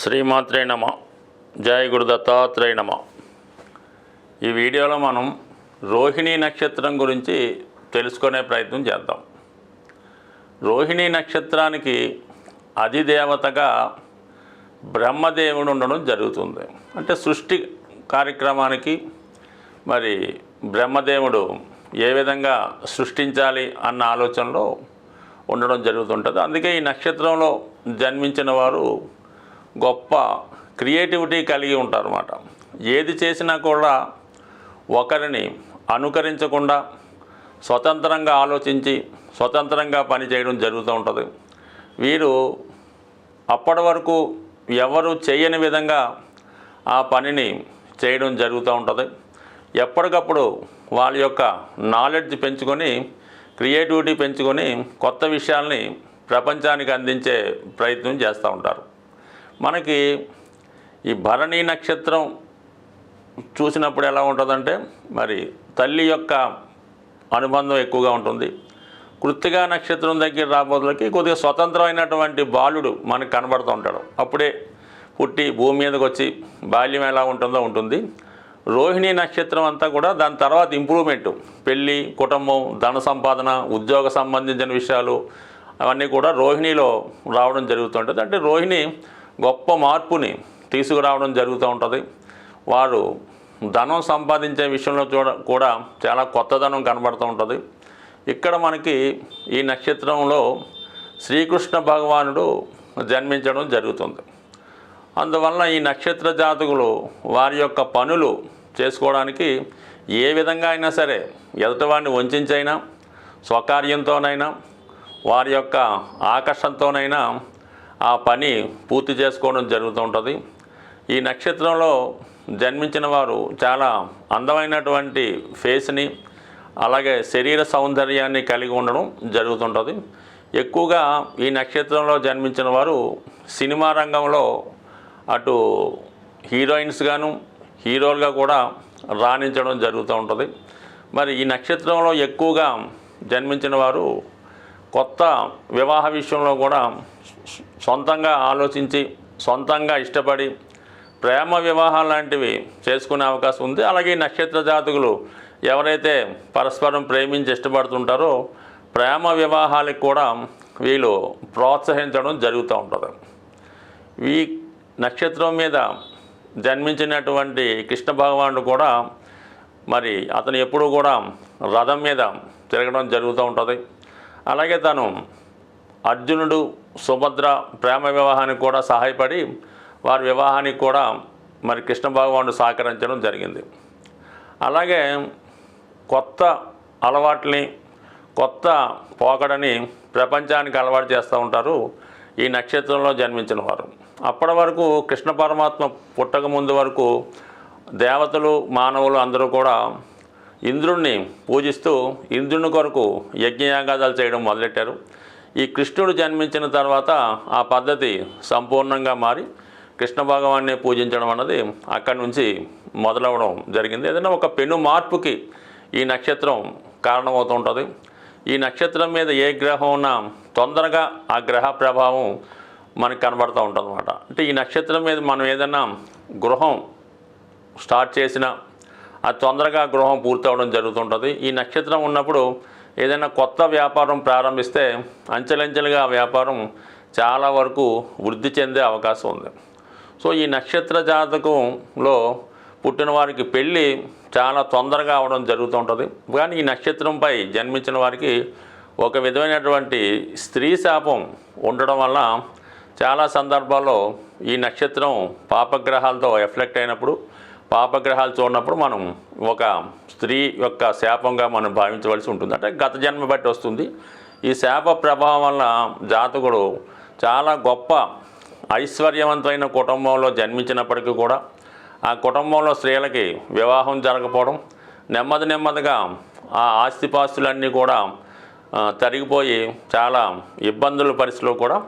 శ్రీమాత్రే నమ. జయ గురు దత్తాత్రేయ నమ. ఈ వీడియోలో మనం రోహిణీ నక్షత్రం గురించి తెలుసుకునే ప్రయత్నం చేద్దాం. రోహిణీ నక్షత్రానికి అధిదేవతగా బ్రహ్మదేవుడు ఉండడం జరుగుతుంది. అంటే సృష్టి కార్యక్రమానికి మరి బ్రహ్మదేవుడు ఏ విధంగా సృష్టించాలి అన్న ఆలోచనలో ఉండడం జరుగుతుంటుంది. అందుకే ఈ నక్షత్రంలో జన్మించిన వారు గొప్ప క్రియేటివిటీ కలిగి ఉంటారన్నమాట. ఏది చేసినా కూడా ఒకరిని అనుకరించకుండా స్వతంత్రంగా ఆలోచించి స్వతంత్రంగా పనిచేయడం జరుగుతూ ఉంటుంది. వీరు అప్పటి వరకు ఎవరు చేయని విధంగా ఆ పనిని చేయడం జరుగుతూ ఉంటుంది. ఎప్పటికప్పుడు వాళ్ళ యొక్క నాలెడ్జ్ పెంచుకొని క్రియేటివిటీ పెంచుకొని కొత్త విషయాల్ని ప్రపంచానికి అందించే ప్రయత్నం చేస్తూ ఉంటారు. మనకి ఈ భరణీ నక్షత్రం చూసినప్పుడు ఎలా ఉంటుందంటే మరి తల్లి యొక్క అనుబంధం ఎక్కువగా ఉంటుంది. కృత్తికా నక్షత్రం దగ్గర రాబోతులకి కొద్దిగా స్వతంత్రమైనటువంటి బాలుడు మనకు కనబడుతూ ఉంటాడు. అప్పుడే పుట్టి భూమి మీదకి వచ్చి బాల్యం ఎలా ఉంటుందో ఉంటుంది. రోహిణీ నక్షత్రం అంతా కూడా దాని తర్వాత ఇంప్రూవ్మెంటు, పెళ్ళి, కుటుంబం, ధన సంపాదన, ఉద్యోగ సంబంధించిన విషయాలు అవన్నీ కూడా రోహిణిలో రావడం జరుగుతుంటుంది. అంటే రోహిణి గొప్ప మార్పుని తీసుకురావడం జరుగుతూ ఉంటుంది. వారు ధనం సంపాదించే విషయంలో కూడా చాలా కొత్తదనం కనబడుతూ ఉంటుంది. ఇక్కడ మనకి ఈ నక్షత్రంలో శ్రీకృష్ణ భగవానుడు జన్మించడం జరుగుతుంది. అందువలన ఈ నక్షత్ర జాతకులు వారి యొక్క పనులు చేసుకోవడానికి ఏ విధంగా అయినా సరే ఎదుటివాడిని వంచైనా స్వకార్యంతోనైనా వారి యొక్క ఆకర్షణతోనైనా ఆ పని పూర్తి చేసుకోవడం జరుగుతూ ఉంటుంది. ఈ నక్షత్రంలో జన్మించిన వారు చాలా అందమైనటువంటి ఫేస్ని అలాగే శరీర సౌందర్యాన్ని కలిగి ఉండడం జరుగుతుంటుంది. ఎక్కువగా ఈ నక్షత్రంలో జన్మించిన వారు సినిమా రంగంలో అటు హీరోయిన్స్గాను హీరోలుగా కూడా రాణించడం జరుగుతూ ఉంటుంది. మరి ఈ నక్షత్రంలో ఎక్కువగా జన్మించిన వారు కొత్త వివాహ విషయంలో కూడా సొంతంగా ఆలోచించి సొంతంగా ఇష్టపడి ప్రేమ వివాహాలు లాంటివి చేసుకునే అవకాశం ఉంది. అలాగే నక్షత్ర జాతకులు ఎవరైతే పరస్పరం ప్రేమించి ఇష్టపడుతుంటారో ప్రేమ వివాహాలకు కూడా వీళ్ళు ప్రోత్సహించడం జరుగుతూ ఉంటుంది. ఈ నక్షత్రం మీద జన్మించినటువంటి కృష్ణ భగవానుడు కూడా మరి అతను ఎప్పుడూ కూడా రథం మీద తిరగడం జరుగుతూ ఉంటుంది. అలాగే తను అర్జునుడు సుభద్ర ప్రేమ వివాహానికి కూడా సహాయపడి వారి వివాహానికి కూడా మరి కృష్ణ భగవానుడు సహకరించడం జరిగింది. అలాగే కొత్త అలవాట్లని కొత్త పోకడని ప్రపంచానికి అలవాటు చేస్తూ ఉంటారు ఈ నక్షత్రంలో జన్మించిన వారు. అప్పటి వరకు కృష్ణ పరమాత్మ పుట్టక ముందు వరకు దేవతలు మానవులు అందరూ కూడా ఇంద్రుణ్ణి పూజిస్తూ ఇంద్రుని కొరకు యజ్ఞయాగాదాలు చేయడం మొదలెట్టారు. ఈ కృష్ణుడు జన్మించిన తర్వాత ఆ పద్ధతి సంపూర్ణంగా మారి కృష్ణ భగవాన్ని పూజించడం అన్నది అక్కడి నుంచి మొదలవడం జరిగింది. ఏదైనా ఒక పెను మార్పుకి ఈ నక్షత్రం కారణమవుతూ ఉంటుంది. ఈ నక్షత్రం మీద ఏ గ్రహం ఉన్నా తొందరగా ఆ గ్రహ ప్రభావం మనకు కనబడుతూ ఉంటుంది అన్నమాట. అంటే ఈ నక్షత్రం మీద మనం ఏదైనా గృహం స్టార్ట్ చేసినా అది తొందరగా గృహం పూర్తవడం జరుగుతుంటుంది. ఈ నక్షత్రం ఉన్నప్పుడు ఏదైనా కొత్త వ్యాపారం ప్రారంభిస్తే అంచెలంచెలుగా ఆ వ్యాపారం చాలా వరకు వృద్ధి చెందే అవకాశం ఉంది. సో ఈ నక్షత్ర జాతకంలో పుట్టిన వారికి పెళ్ళి చాలా తొందరగా అవడం జరుగుతూ ఉంటుంది. కానీ ఈ నక్షత్రంపై జన్మించిన వారికి ఒక విధమైనటువంటి స్త్రీ శాపం ఉండడం వల్ల చాలా సందర్భాల్లో ఈ నక్షత్రం పాపగ్రహాలతో ఎఫెక్ట్ అయినప్పుడు పాపగ్రహాలు చూడనప్పుడు మనం ఒక స్త్రీ యొక్క శాపంగా మనం భావించవలసి ఉంటుంది. అంటే గత జన్మ బట్టి వస్తుంది. ఈ శాప ప్రభావం వల్ల జాతకుడు చాలా గొప్ప ఐశ్వర్యవంతమైన కుటుంబంలో జన్మించినప్పటికీ కూడా ఆ కుటుంబంలో స్త్రీలకి వివాహం జరగకపోవడం, నెమ్మదిగా ఆ ఆస్తిపాస్తులన్నీ కూడా తరిగిపోయి చాలా ఇబ్బందుల పరిస్థితిలో కూడా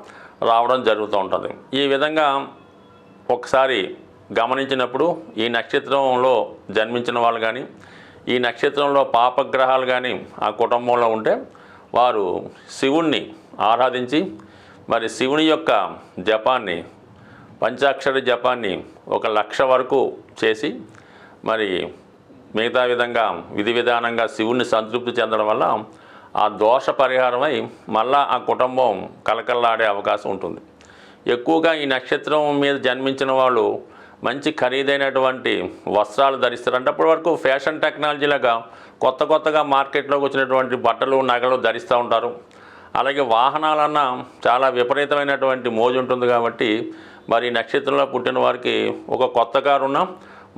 రావడం జరుగుతూ ఉంటుంది. ఈ విధంగా ఒకసారి గమనించినప్పుడు ఈ నక్షత్రంలో జన్మించిన వాళ్ళు కానీ ఈ నక్షత్రంలో పాపగ్రహాలు కానీ ఆ కుటుంబంలో ఉంటే వారు శివుణ్ణి ఆరాధించి మరి శివుని యొక్క జపాన్ని పంచాక్షరి జపాన్ని 1,00,000 వరకు చేసి మరి మిగతా విధంగా విధి విధానంగా శివుణ్ణి సంతృప్తి చెందడం వల్ల ఆ దోష పరిహారమై మళ్ళా ఆ కుటుంబం కలకల్లాడే అవకాశం ఉంటుంది. ఎక్కువగా ఈ నక్షత్రం మీద జన్మించిన వాళ్ళు మంచి ఖరీదైనటువంటి వస్త్రాలు ధరిస్తారు. అంటే అప్పటి వరకు ఫ్యాషన్ టెక్నాలజీలాగా కొత్తగా మార్కెట్లోకి వచ్చినటువంటి బట్టలు నగలు ధరిస్తూ ఉంటారు. అలాగే వాహనాలన్నా చాలా విపరీతమైనటువంటి మోజు ఉంటుంది కాబట్టి మరి నక్షత్రంలో పుట్టిన వారికి ఒక కొత్త కారు ఉన్నా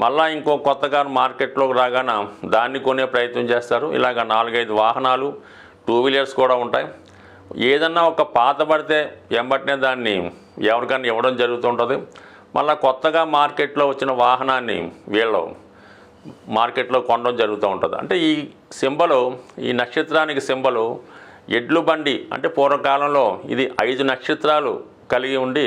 మళ్ళీ ఇంకో కొత్త కారు మార్కెట్లోకి రాగానే దాన్ని కొనే ప్రయత్నం చేస్తారు. ఇలాగ 4-5 వాహనాలు, 2 వీలర్స్ కూడా ఉంటాయి. ఏదన్నా ఒక పాత పడితే ఎంబటినే దాన్ని ఎవరికైనా ఇవ్వడం జరుగుతుంటుంది. మళ్ళీ కొత్తగా మార్కెట్లో వచ్చిన వాహనాన్ని వీళ్ళు మార్కెట్లో కొనడం జరుగుతూ ఉంటుంది. అంటే ఈ సింబలు, ఈ నక్షత్రానికి సింబలు ఎడ్లు బండి. అంటే పూర్వకాలంలో ఇది 5 నక్షత్రాలు కలిగి ఉండి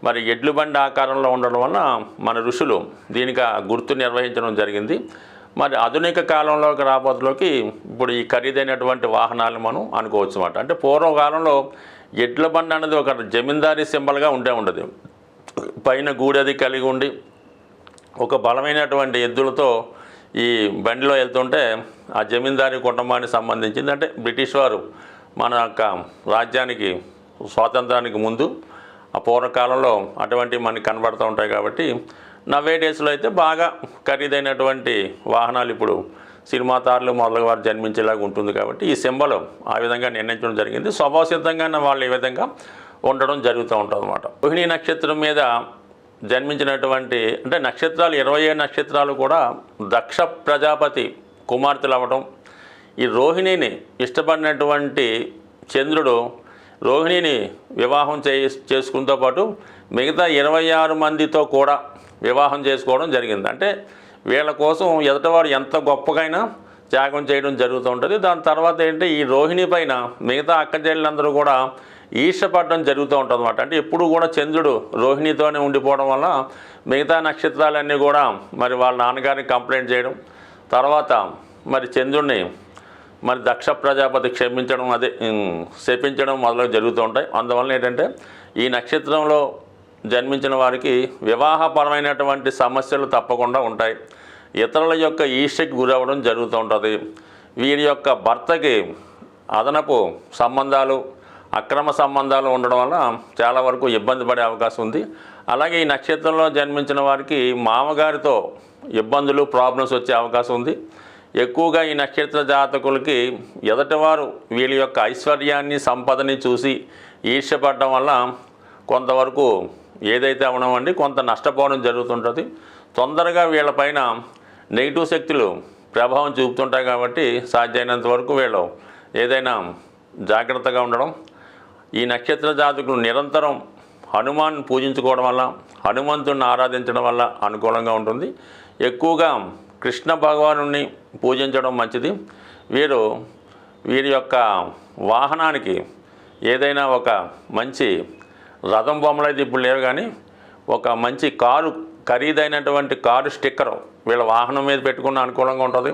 మరి ఎడ్లు బండి ఆకారంలో ఉండడం వల్ల మన ఋషులు దీనికి గుర్తు నిర్వహించడం జరిగింది. మరి ఆధునిక కాలంలోకి రాబోతులోకి ఇప్పుడు ఈ ఖరీదైనటువంటి వాహనాలు మనం అనుకోవచ్చు అన్నమాట. అంటే పూర్వకాలంలో ఎడ్ల బండి అనేది ఒక జమీందారీ సింబల్గా ఉండదు. పైన గూడెది కలిగి ఉండి ఒక బలమైనటువంటి ఎద్దులతో ఈ బండిలో వెళ్తుంటే ఆ జమీందారీ కుటుంబానికి సంబంధించింది. అంటే బ్రిటిష్ వారు మన యొక్క రాజ్యానికి స్వాతంత్రానికి ముందు ఆ పూర్వకాలంలో అటువంటివి మనకి కనబడుతూ ఉంటాయి. కాబట్టి నవ్వే డేస్లో అయితే బాగా ఖరీదైనటువంటి వాహనాలు ఇప్పుడు సినిమా తారలు మొదలగు వారు జన్మించేలాగా ఉంటుంది. కాబట్టి ఈ సింబల్ ఆ విధంగా నిర్ణయించడం జరిగింది. స్వభావసిద్ధంగా వాళ్ళు ఈ విధంగా ఉండడం జరుగుతూ ఉంటుంది అన్నమాట. రోహిణీ నక్షత్రం మీద జన్మించినటువంటి అంటే నక్షత్రాలు 27 నక్షత్రాలు కూడా దక్ష ప్రజాపతి కుమార్తెలు అవ్వడం. ఈ రోహిణిని ఇష్టపడినటువంటి చంద్రుడు రోహిణిని వివాహం చేసుకున్నతో పాటు మిగతా 26 మందితో కూడా వివాహం చేసుకోవడం జరిగింది. అంటే వీళ్ళ కోసం ఎదుటివాడు ఎంత గొప్పగైనా త్యాగం చేయడం జరుగుతూ ఉంటుంది. దాని తర్వాత ఏంటి, ఈ రోహిణి పైన మిగతా అక్కచెల్లెలందరూ కూడా ఈర్ష్యపడడం జరుగుతూ ఉంటుంది అన్నమాట. అంటే ఎప్పుడు కూడా చంద్రుడు రోహిణితోనే ఉండిపోవడం వల్ల మిగతా నక్షత్రాలన్నీ కూడా మరి వాళ్ళ నాన్నగారిని కంప్లైంట్ చేయడం, తర్వాత మరి చంద్రుడిని మరి దక్ష ప్రజాపతి శపించడం మొదలు జరుగుతూ ఉంటాయి. అందువల్ల ఏంటంటే ఈ నక్షత్రంలో జన్మించిన వారికి వివాహపరమైనటువంటి సమస్యలు తప్పకుండా ఉంటాయి. ఇతరుల యొక్క ఈర్ష్యకి గురవ్వడం జరుగుతూ ఉంటుంది. వీరి యొక్క భర్తకి అదనపు సంబంధాలు, అక్రమ సంబంధాలు ఉండడం వల్ల చాలా వరకు ఇబ్బంది పడే అవకాశం ఉంది. అలాగే ఈ నక్షత్రంలో జన్మించిన వారికి మామగారితో ఇబ్బందులు, ప్రాబ్లమ్స్ వచ్చే అవకాశం ఉంది. ఎక్కువగా ఈ నక్షత్ర జాతకులకి ఎదటివారు వీళ్ళ యొక్క ఐశ్వర్యాన్ని, సంపదని చూసి ఈర్ష్యపడడం వల్ల కొంతవరకు ఏదైతే అవనమండి కొంత నష్టపోవడం జరుగుతుంటుంది. తొందరగా వీళ్ళపైన నెగిటివ్ శక్తులు ప్రభావం చూపుతుంటాయి. కాబట్టి సాధ్యమైనంత వరకు వీళ్ళు ఏదైనా జాగ్రత్తగా ఉండడం. ఈ నక్షత్ర జాతకులు నిరంతరం హనుమాన్ పూజించుకోవడం వల్ల, హనుమంతుడిని ఆరాధించడం వల్ల అనుకూలంగా ఉంటుంది. ఎక్కువగా కృష్ణ భగవానుని పూజించడం మంచిది. వీరి యొక్క వాహనానికి ఏదైనా ఒక మంచి రథం బొమ్మలు అయితే ఇప్పుడు లేవు, కానీ ఒక మంచి కారు, ఖరీదైనటువంటి కారు స్టిక్కర్ వీళ్ళ వాహనం మీద పెట్టుకున్న అనుకూలంగా ఉంటుంది.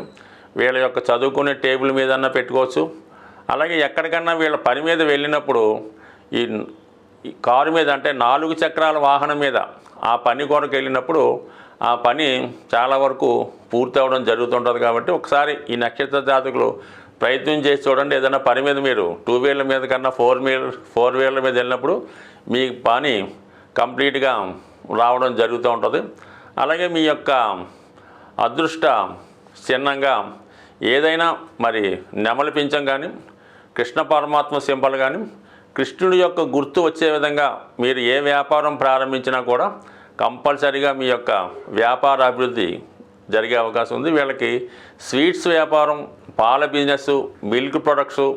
వీళ్ళ యొక్క చదువుకునే టేబుల్ మీదన్నా పెట్టుకోవచ్చు. అలాగే ఎక్కడికన్నా వీళ్ళ పని మీద వెళ్ళినప్పుడు ఈ కారు మీద, అంటే 4 చక్రాల వాహనం మీద ఆ పని కొరకు వెళ్ళినప్పుడు ఆ పని చాలా వరకు పూర్తి అవ్వడం జరుగుతుంటుంది. కాబట్టి ఒకసారి ఈ నక్షత్ర జాతకులు ప్రయత్నం చేసి చూడండి. ఏదైనా పని మీద మీరు 2 వీలర్ మీద కన్నా 4 వీలర్ మీద వెళ్ళినప్పుడు మీ పని కంప్లీట్గా రావడం జరుగుతూ ఉంటుంది. అలాగే మీ యొక్క అదృష్ట చిహ్నంగా ఏదైనా మరి నెమలి పింఛం కానీ, కృష్ణ పరమాత్మ సింబల్ కానీ, కృష్ణుడి యొక్క గుర్తు వచ్చే విధంగా మీరు ఏ వ్యాపారం ప్రారంభించినా కూడా కంపల్సరీగా మీ యొక్క వ్యాపార అభివృద్ధి జరిగే అవకాశం ఉంది. వీళ్ళకి స్వీట్స్ వ్యాపారం, పాల బిజినెస్, మిల్క్ ప్రొడక్ట్స్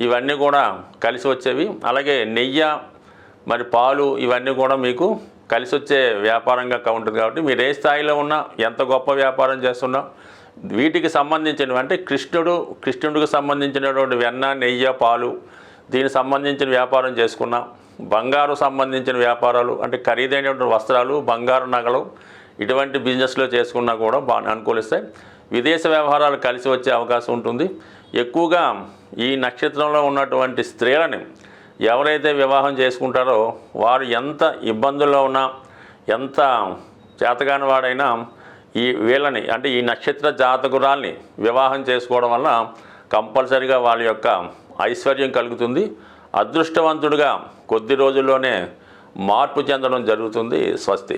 ఇవన్నీ కూడా కలిసి వచ్చేవి. అలాగే నెయ్యి, మరి పాలు ఇవన్నీ కూడా మీకు కలిసి వచ్చే వ్యాపారంగా ఉంటుంది. కాబట్టి మీరు ఏ స్థాయిలో ఉన్నా, ఎంత గొప్ప వ్యాపారం చేస్తున్నా వీటికి సంబంధించినవి, అంటే కృష్ణుడికి సంబంధించినటువంటి వెన్న, నెయ్యి, పాలు దీనికి సంబంధించిన వ్యాపారం చేసుకున్నా, బంగారు సంబంధించిన వ్యాపారాలు అంటే ఖరీదైనటువంటి వస్త్రాలు, బంగారు నగలు ఇటువంటి బిజినెస్లో చేసుకున్నా కూడా బాగా అనుకూలిస్తాయి. విదేశ వ్యవహారాలు కలిసి వచ్చే అవకాశం ఉంటుంది. ఎక్కువగా ఈ నక్షత్రంలో ఉన్నటువంటి స్త్రీలని ఎవరైతే వివాహం చేసుకుంటారో వారు ఎంత ఇబ్బందుల్లో ఉన్నా, ఎంత చేతగాని వాడైనా వీళ్ళని అంటే ఈ నక్షత్ర జాతకురాల్ని వివాహం చేసుకోవడం వల్ల కంపల్సరిగా వాళ్ళ యొక్క ఐశ్వర్యం కలుగుతుంది. అదృష్టవంతుడిగా కొద్ది రోజుల్లోనే మార్పు చెందడం జరుగుతుంది. స్వస్తి.